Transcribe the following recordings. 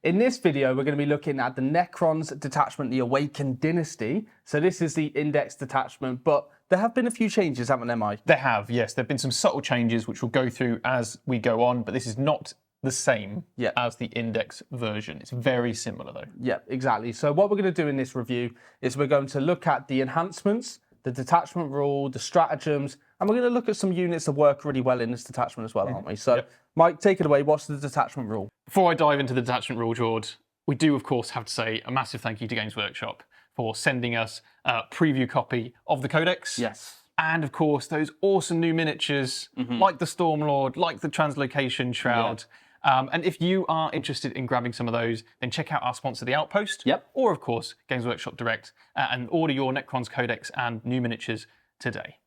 In this video, we're going to be looking at the Necrons Detachment, the Awakened Dynasty. So this is the index detachment, but there have been a few changes, haven't there, Mike? There have, yes. There have been some subtle changes which we'll go through as we go on, but this is not the same as the index version. It's very similar though. Yeah, exactly. So what we're going to do in this review is we're going to look at the enhancements, the detachment rule, the stratagems, and we're going to look at some units that work really well in this detachment as well, aren't we? So, Mike, take it away. What's the detachment rule? Before I dive into the detachment rule, Jord, we do, of course, have to say a massive thank you to Games Workshop for sending us a preview copy of the Codex. Yes. And, of course, those awesome new miniatures, like the Stormlord, like the Translocation Shroud. And if you are interested in grabbing some of those, then check out our sponsor, The Outpost. Or, of course, Games Workshop Direct, and order your Necrons Codex and new miniatures today.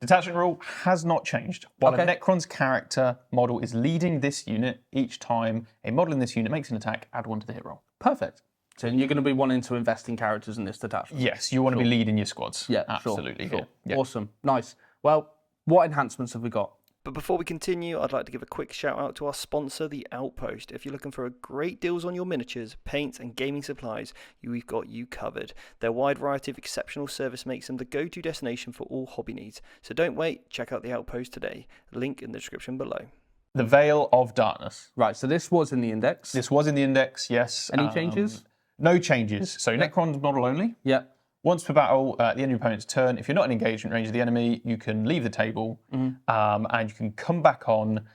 Detachment rule has not changed. While a Necrons character model is leading this unit, each time a model in this unit makes an attack, add 1 to the hit roll. Perfect. So you're going to be wanting to invest in characters in this detachment? Yes, you want to be leading your squads. Yeah, absolutely. Sure. Awesome. Nice. Well, what enhancements have we got? But before we continue, I'd like to give a quick shout out to our sponsor, The Outpost. If you're looking for great deals on your miniatures, paints and gaming supplies, we've got you covered. Their wide variety of exceptional service makes them the go-to destination for all hobby needs. So don't wait, check out The Outpost today. Link in the description below. The Veil of Darkness. Right, so this was in the index. This was in the index, yes. Any changes? No changes. So Necrons model only. Yeah. Once per battle, at the end of your opponent's turn, if you're not in engagement range of the enemy, you can leave the table and you can come back on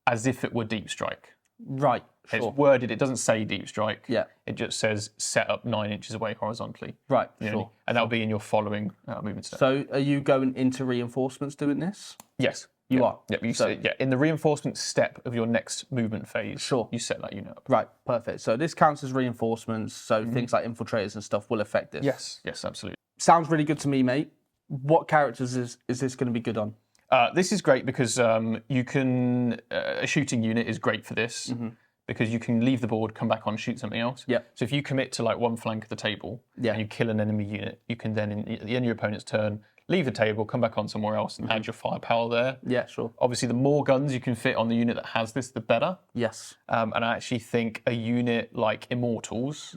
as if it were Deep Strike. Right. Sure. It's worded, it doesn't say Deep Strike. Yeah. It just says set up 9 inches away horizontally. Right, sure. And that'll be in your following movement step. So are you going into reinforcements doing this? Yes. You are? Yep. In the reinforcement step of your next movement phase, you set that unit up. Right, perfect. So this counts as reinforcements, so things like infiltrators and stuff will affect this. Yes, absolutely. Sounds really good to me, mate. What characters is this going to be good on? This is great because you can, a shooting unit is great for this because you can leave the board, come back on, shoot something else. Yeah. So if you commit to like one flank of the table and you kill an enemy unit, you can then, at the end of your opponent's turn, leave the table, come back on somewhere else and add your firepower there. Yeah, sure. Obviously, the more guns you can fit on the unit that has this, the better. Yes. And I actually think a unit like Immortals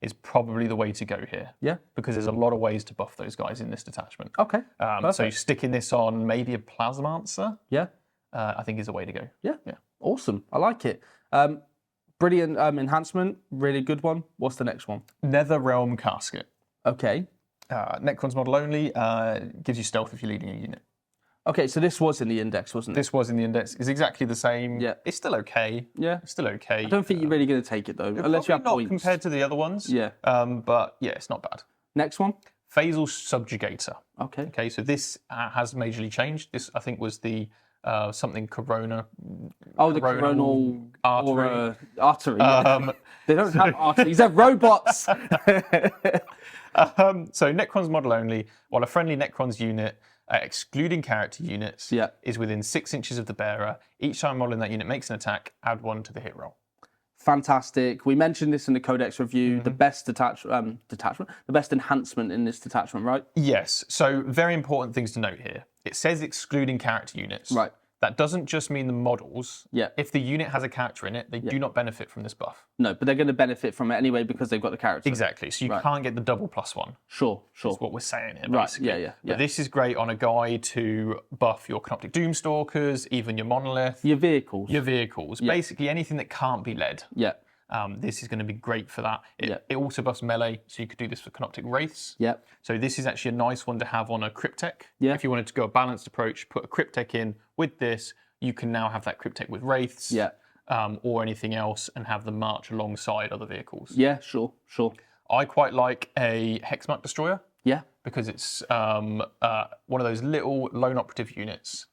is probably the way to go here. Yeah. Because there's a lot of ways to buff those guys in this detachment. Okay. So sticking this on maybe a Plasmancer, I think is a way to go. Yeah. Awesome. I like it. Brilliant enhancement. Really good one. What's the next one? Nether Realm Casket. Okay. Necrons model only, gives you stealth if you're leading a unit. Okay, so this was in the index, wasn't it? This was in the index. It's exactly the same. Yeah. It's still okay. Yeah. It's still okay. I don't think you're really going to take it, though, unless you have not points. compared to the other ones. Yeah. But yeah, it's not bad. Next one? Phasal Subjugator. Okay. Okay, so this has majorly changed. This, I think, was the something corona. Oh, the coronal artery. Artery. They don't have arteries. They're robots. So Necrons model only, while a friendly Necrons unit, excluding character units, is within 6 inches of the bearer. Each time a model in that unit makes an attack, add 1 to the hit roll. Fantastic. We mentioned this in the Codex review. The best detachment, the best enhancement in this detachment, right? Yes. So very important things to note here. It says excluding character units. Right. That doesn't just mean the models. Yeah. If the unit has a character in it, they do not benefit from this buff. No, but they're going to benefit from it anyway because they've got the character. Exactly. So you can't get the double +1. Sure. That's what we're saying here, Right. basically. Yeah. But this is great on a guide to buff your Canoptic Doomstalkers, even your Monolith. Your vehicles. Basically anything that can't be led. Yeah. This is going to be great for that. It also buffs melee, so you could do this for Canoptic Wraiths. Yeah. So this is actually a nice one to have on a Cryptek. Yeah. If you wanted to go a balanced approach, put a Cryptek in with this, you can now have that Cryptek with Wraiths or anything else and have them march alongside other vehicles. Yeah, sure. I quite like a Hexmark Destroyer. Yeah. Because it's one of those little lone operative units.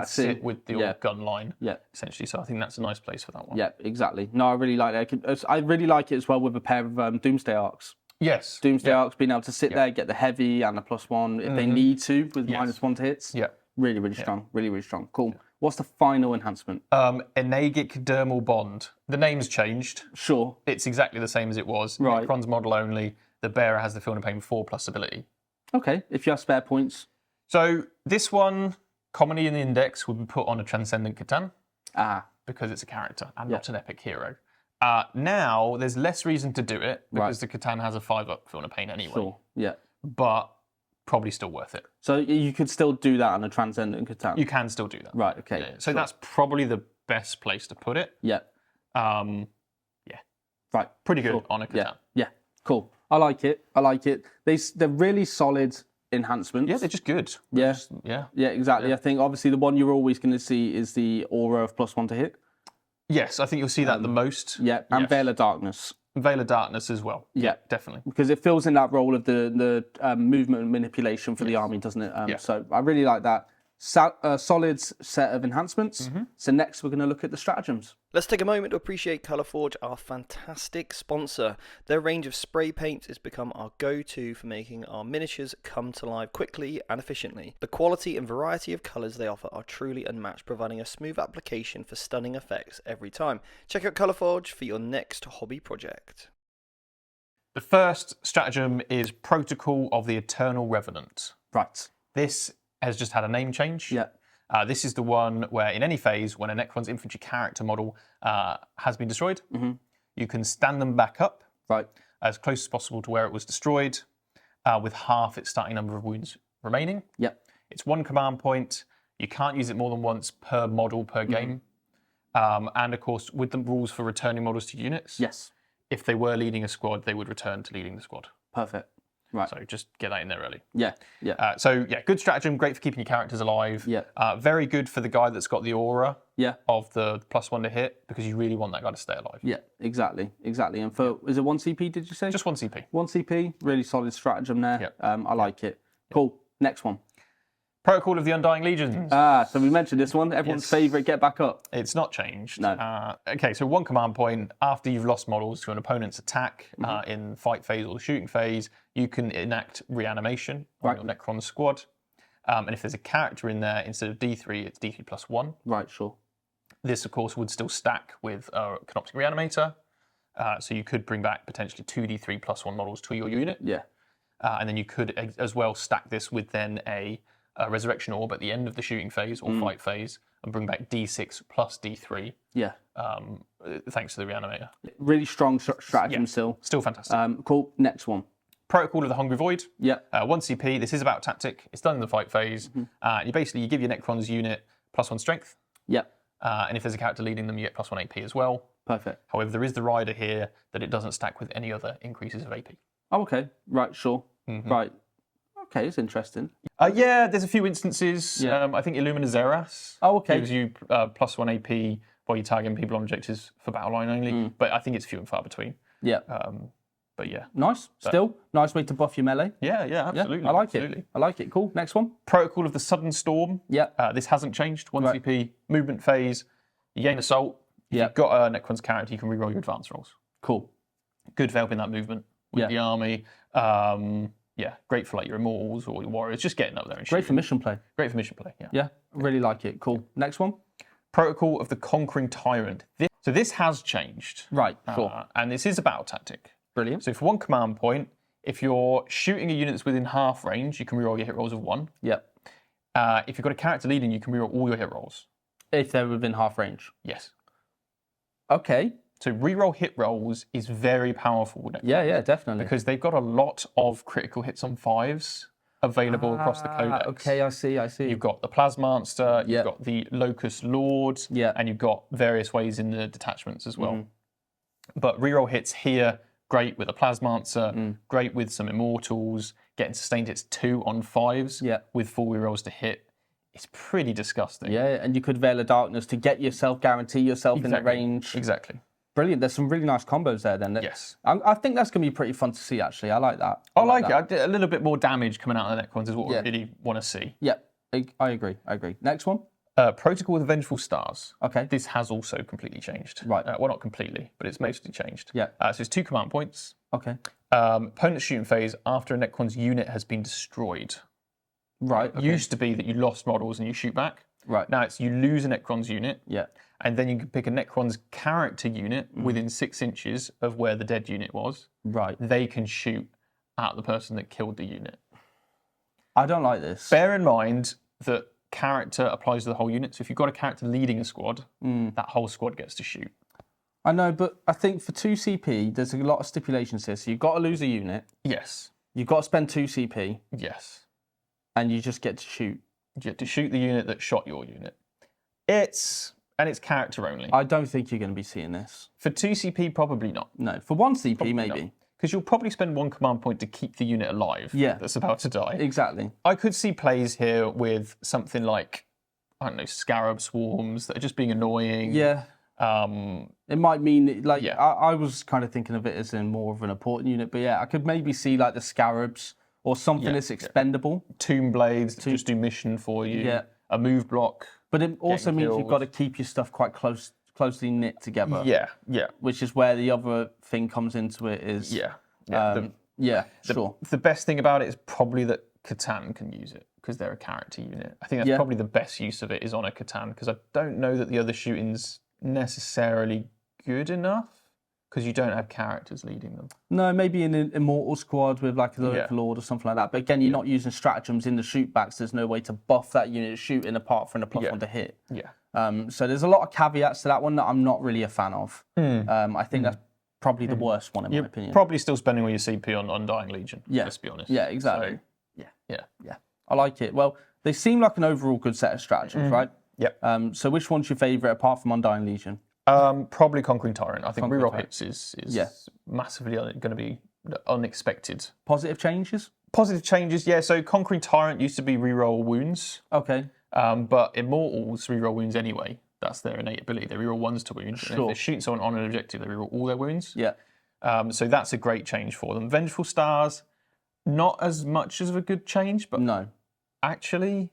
Sit with the gun line. Yeah. Essentially, so I think that's a nice place for that one. Yeah, exactly. No, I really like that. I really like it as well with a pair of Doomsday Arcs. Yes. Doomsday Arcs being able to sit there, get the heavy and a +1 if they need to with -1 to hits. Yeah. Really strong. Really strong. Cool. Yeah. What's the final enhancement? Enagic Dermal Bond. The name's changed. Sure. It's exactly the same as it was. Right. Necrons model only. The bearer has the Feel No Pain 4+ ability. Okay, if you have spare points. So this one, commonly in the index, would be put on a Transcendent Catan. Ah. Because it's a character and not an epic hero. Now, there's less reason to do it because the Catan has a 5-up if you want to paint anyway. Sure. Yeah. But probably still worth it. So you could still do that on a Transcendent Catan? You can still do that. Right, okay. Yeah. So that's probably the best place to put it. Yeah. Yeah. Right. Pretty good on a Catan. Yeah. Yeah. Cool. I like it. I like it. They're really solid enhancements. Yeah, they're just good. Yeah. Yeah, exactly. Yeah. I think obviously the one you're always going to see is the aura of +1 to hit. Yes, I think you'll see that the most. Yeah, and Veil of Darkness. Veil of Darkness as well. Yeah, definitely. Because it fills in that role of the movement and manipulation for the army, doesn't it? So I really like that. Solid set of enhancements. So next we're going to look at the stratagems. Let's take a moment to appreciate Colourforge, our fantastic sponsor. Their range of spray paints has become our go-to for making our miniatures come to life quickly and efficiently. The quality and variety of colours they offer are truly unmatched, providing a smooth application for stunning effects every time. Check out Colourforge for your next hobby project. The first stratagem is Protocol of the Eternal Revenant. Right. This has just had a name change. Yeah. This is the one where in any phase, when a Necron's infantry character model has been destroyed, you can stand them back up as close as possible to where it was destroyed, with half its starting number of wounds remaining. Yeah. It's 1 command point. You can't use it more than once per model per game. And of course, with the rules for returning models to units, Yes. if they were leading a squad, they would return to leading the squad. Perfect. Right. So just get that in there early. Yeah. Yeah. So yeah, good stratagem, great for keeping your characters alive. Yeah. Very good for the guy that's got the aura Yeah. of the +1 to hit, because you really want that guy to stay alive. Yeah. Exactly. Exactly. And for is it 1 CP? Did you say? Just 1 CP. 1 CP. Really solid stratagem there. Yep. I like it. Cool. Next one. Protocol of the Undying Legions. So we mentioned this one. Everyone's favourite. Get back up. It's not changed. No. Okay, so 1 command point. After you've lost models to an opponent's attack in fight phase or the shooting phase, you can enact reanimation on your Necron squad. And if there's a character in there, instead of D3, it's D3 +1. Right. Sure. This, of course, would still stack with a Canoptic Reanimator. So you could bring back potentially 2 D3 +1 models to your unit. Yeah. And then you could as well stack this with then a Resurrection Orb at the end of the shooting phase or fight phase and bring back D6 plus D3. Yeah. Thanks to the Reanimator. Really strong stratagem still. Still fantastic. Cool. Next one. Protocol of the Hungry Void. Yeah. 1 CP. This is about tactic. It's done in the fight phase. You give your Necrons unit +1 strength. Yeah. And if there's a character leading them, you get +1 AP as well. Perfect. However, there is the rider here that it doesn't stack with any other increases of AP. Oh, okay. Right. Sure. Right. Okay. It's interesting. Yeah, there's a few instances. Yeah. I think Illumina Xerath gives you +1 AP while you're targeting people on objectives for battle line only. But I think it's few and far between. Yeah. But yeah. Nice. Still nice way to buff your melee. Yeah, absolutely. Yeah, I like absolutely. it. I like it. Cool. Next one. Protocol of the Sudden Storm. Yeah. This hasn't changed. 1 CP, movement phase, you gain assault. If you've got a Necron's character, you can reroll your advance rolls. Cool. Good for helping that movement with the army. Great for like your Immortals or your Warriors, just getting up there and shooting. Great for mission play. Great for mission play, yeah. Yeah, really like it. Cool. Next one. Protocol of the Conquering Tyrant. This has changed. Right, sure. And this is a battle tactic. Brilliant. So for 1 command point, if you're shooting a unit that's within half range, you can reroll your hit rolls of 1. Yep. If you've got a character leading, you can reroll all your hit rolls. If they're within half range. Yes. Okay. So reroll hit rolls is very powerful. Yeah, definitely. Because they've got a lot of critical hits on 5s available across the codex. Okay, I see. You've got the Plasmaster, you've got the Locust Lord, and you've got various ways in the detachments as well. But reroll hits here, great with a Plasmaster, great with some Immortals, getting sustained hits 2 on 5s with full rerolls to hit. It's pretty disgusting. Yeah, and you could Veil of Darkness to guarantee yourself in the range. Exactly. Brilliant. There's some really nice combos there then. Yes. I think that's going to be pretty fun to see, actually. I like that. I like it. A little bit more damage coming out of the Necrons is what we Yeah. really want to see. Yeah, I agree. Next one. Protocol with the Vengeful Stars. Okay. This has also completely changed. Right. Well, not completely, but it's mostly changed. Yeah. So it's 2 command points. Okay. Opponent's shooting phase after a Necron's unit has been destroyed. Right. It used to be that you lost models and you shoot back. Right. Now it's you lose a Necron's unit. Yeah. And then you can pick a Necron's character unit within 6 inches of where the dead unit was. Right. They can shoot at the person that killed the unit. I don't like this. Bear in mind that character applies to the whole unit. So if you've got a character leading a squad, that whole squad gets to shoot. I know, but I think for 2 CP, there's a lot of stipulations here. So you've got to lose a unit. Yes. You've got to spend 2 CP. Yes. And you just get to shoot. You get to shoot the unit that shot your unit. It's character only. I don't think you're going to be seeing this. For 2 CP, probably not. No, for 1 CP, maybe. Because you'll probably spend 1 command point to keep the unit alive that's about to die. Exactly. I could see plays here with something like, I don't know, scarab swarms that are just being annoying. Yeah. It might mean, like, I was kind of thinking of it as in more of an important unit, but I could maybe see like the scarabs or something that's expendable. Tomb blades that just do mission for you. Yeah. A move block. But it also means you've got to keep your stuff quite closely knit together. Yeah, yeah. Which is where the other thing comes into it is... sure. The best thing about it is probably that Catan can use it because they're a character unit. I think that's probably the best use of it is on a Catan because I don't know that the other shooting's necessarily good enough because you don't have characters leading them. No, maybe in an immortal squad with like a Overlord or something like that. But again, you're not using stratagems in the shootbacks. There's no way to buff that unit shooting apart from the +1 to hit. Yeah. So there's a lot of caveats to that one that I'm not really a fan of. I think that's probably the worst one in my opinion. Probably still spending all your CP on Undying Legion, let's be honest. Yeah, exactly. So, yeah. I like it. Well, they seem like an overall good set of stratagems, right? Yep. So which one's your favourite apart from Undying Legion? Probably Conquering Tyrant. I think reroll hits is massively going to be unexpected. Positive changes? Positive changes, yeah. So Conquering Tyrant used to be reroll wounds. Okay. But Immortals reroll wounds anyway. That's their innate ability. They reroll 1s to wounds. Sure. And if they shoot someone on an objective, they reroll all their wounds. Yeah. So that's a great change for them. Vengeful Stars, not as much of a good change, but actually...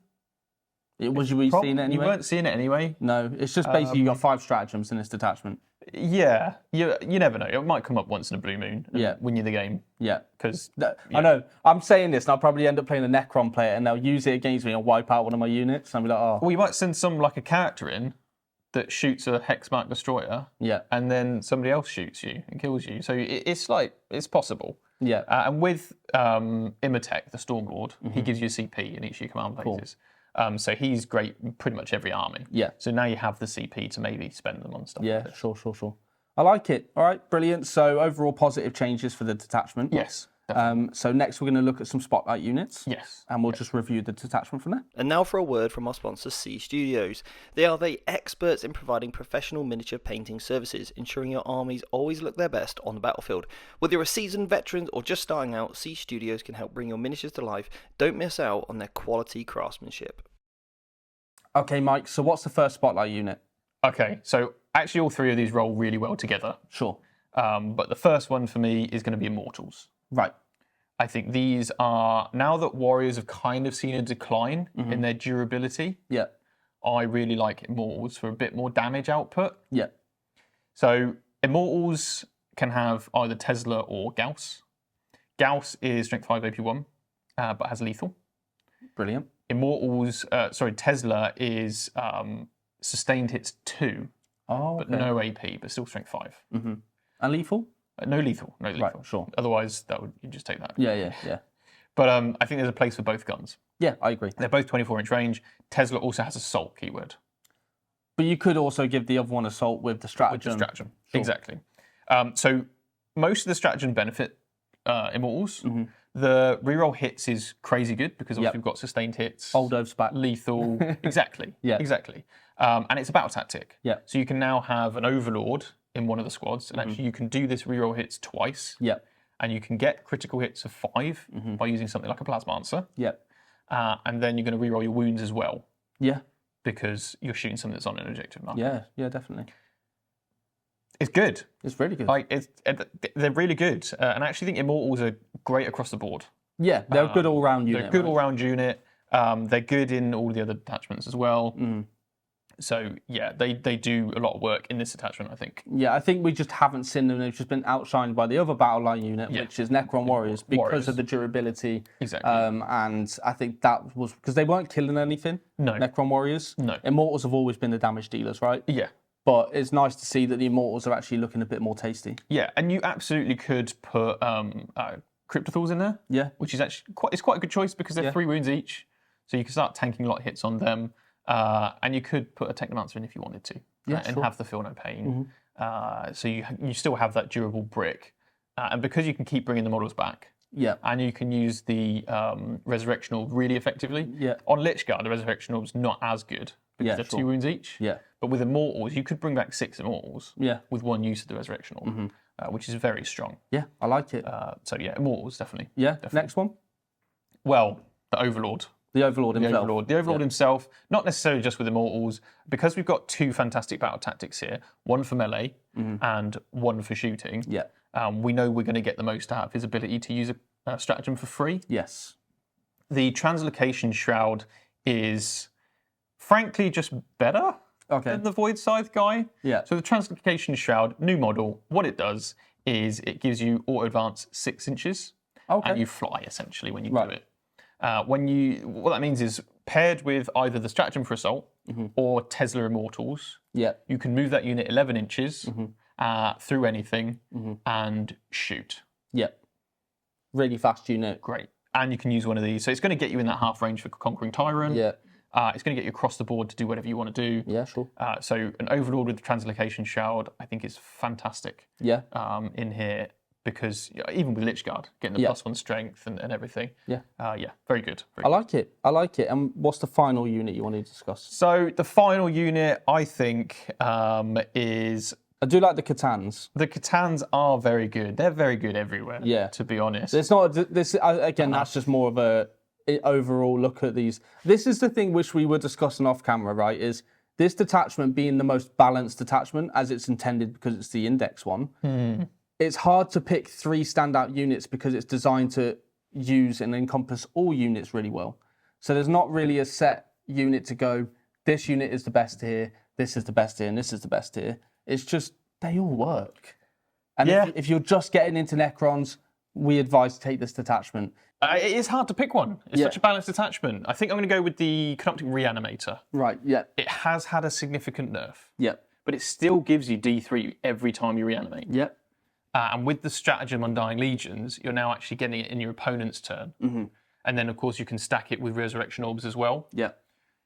Was you seeing it anyway? You weren't seeing it anyway. No, it's just basically you got 5 stratagems in this detachment. Yeah, you never know. It might come up once in a blue moon and win you the game. Yeah. Because I know. I'm saying this and I'll probably end up playing a Necron player and they'll use it against me and wipe out one of my units. And I'll be like, oh. Well, you might send some like a character in that shoots a Hexmark Destroyer. Yeah. And then somebody else shoots you and kills you. So it's like, it's possible. Yeah. And with Imatech, the Stormlord, he gives you a CP in each of your command phases. So he's great in pretty much every army. Yeah. So now you have the CP to maybe spend them on stuff. Yeah, sure. I like it. All right, brilliant. So overall positive changes for the detachment. Yes. So next we're going to look at some spotlight units. Yes. And we'll just review the detachment from there. And now for a word from our sponsor, C Studios. They are the experts in providing professional miniature painting services, ensuring your armies always look their best on the battlefield. Whether you're a seasoned veteran or just starting out, C Studios can help bring your miniatures to life. Don't miss out on their quality craftsmanship. Okay, Mike, so what's the first spotlight unit? Okay, so actually all 3 of these roll really well together. Sure. But the first one for me is going to be Immortals. Right. I think these are, now that Warriors have kind of seen a decline in their durability, I really like Immortals for a bit more damage output. Yeah. So Immortals can have either Tesla or Gauss. Gauss is strength 5 AP1, but has lethal. Brilliant. Tesla is sustained hits 2, but no AP, but still strength 5. Mm-hmm. And lethal? No lethal. Right, sure. Otherwise, you just take that. Yeah. But I think there's a place for both guns. Yeah, I agree. They're both 24-inch range. Tesla also has assault keyword. But you could also give the other one assault with the stratagem. Sure. Exactly. So most of the stratagem benefit Immortals. Mm-hmm. The reroll hits is crazy good because obviously we've got sustained hits. Old Oath's back. Lethal. Exactly. Exactly. And it's a battle tactic. Yeah. So you can now have an Overlord in one of the squads, and actually you can do this reroll hits twice. Yeah. And you can get critical hits of 5 by using something like a Plasma Answer. Yeah. And then you're going to reroll your wounds as well. Yeah. Because you're shooting something that's on an objective marker. Yeah, definitely. It's good. It's really good. They're really good. And I actually think Immortals are great across the board. Yeah, they're a good all-round unit. They're a good all-round unit. They're good in all the other detachments as well. So, yeah, they do a lot of work in this attachment, I think. Yeah, I think we just haven't seen them. They've just been outshined by the other battle line unit, which is Necron Warriors, because of the durability. Exactly. And I think that was because they weren't killing anything. No. Necron Warriors. No. Immortals have always been the damage dealers, right? Yeah. But it's nice to see that the Immortals are actually looking a bit more tasty. Yeah, and you absolutely could put Cryptothals in there. Yeah. Which is actually quite a good choice because they're 3 wounds each. So you can start tanking a lot of hits on them. And you could put a Technomancer in if you wanted to. Yeah, and have the Feel No Pain. So you still have that durable brick. And because you can keep bringing the models back, and you can use the Resurrection Orb really effectively. On Lichguard, the Resurrection Orb's not as good because they're 2 wounds each. But with Immortals, you could bring back 6 Immortals with 1 use of the Resurrection Orb, which is very strong. Yeah, I like it. So yeah, Immortals, definitely. Yeah, definitely. Next one? Well, the Overlord. The Overlord himself. The Overlord himself, not necessarily just with Immortals, because we've got 2 fantastic battle tactics here, 1 for melee and 1 for shooting. We know we're going to get the most out of his ability to use a stratagem for free. Yes. The Translocation Shroud is, frankly, just better than the Void Scythe guy. So the Translocation Shroud, new model, what it does is it gives you auto advance 6 inches, and you fly essentially when you do it. What that means is paired with either the Stratagem for Assault or Tesla Immortals, you can move that unit 11 inches through anything and shoot. Really fast unit. Great. And you can use one of these. So it's going to get you in that half range for Conquering Tyrant. It's going to get you across the board to do whatever you want to do. So an Overlord with the Translocation Shroud, I think is fantastic in here. Because even with Lichguard, getting the +1 strength and everything. Very good. I like it. I like it. And what's the final unit you want to discuss? So the final unit, I think, is... I do like the Catans. The Catans are very good. They're very good everywhere, to be honest. It's not... Again, that's just more of a overall look at these. This is the thing which we were discussing off camera, right, is this detachment being the most balanced detachment as it's intended because it's the index one. It's hard to pick 3 standout units because it's designed to use and encompass all units really well. So there's not really a set unit to go, this unit is the best here, this is the best here, and this is the best here. It's just, they all work. And if you're just getting into Necrons, we advise to take this detachment. It is hard to pick one. It's such a balanced detachment. I think I'm going to go with the Canoptic Reanimator. Right, It has had a significant nerf. But it still gives you D3 every time you reanimate. And with the Stratagem Undying Legions, you're now actually getting it in your opponent's turn. And then, of course, you can stack it with Resurrection Orbs as well.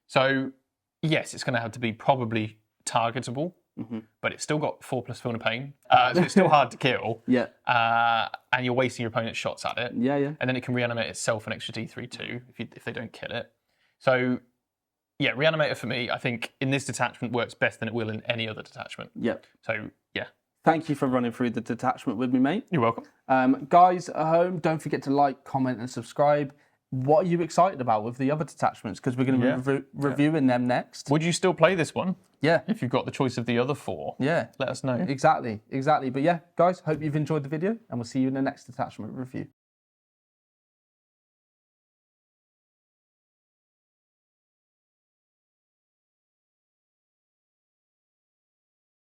So, yes, it's going to have to be probably targetable, but it's still got 4+ Feel No Pain. So it's still hard to kill. And you're wasting your opponent's shots at it. And then it can reanimate itself an extra D3 too, if they don't kill it. So, yeah, Reanimator for me, I think in this detachment works best than it will in any other detachment. So, yeah. Thank you for running through the detachment with me, mate. You're welcome. Guys at home, don't forget to like, comment, and subscribe. What are you excited about with the other detachments? Because we're going to be reviewing them next. Would you still play this one? Yeah. If you've got the choice of the other 4? Yeah. Let us know. Exactly. But yeah, guys, hope you've enjoyed the video, and we'll see you in the next detachment review.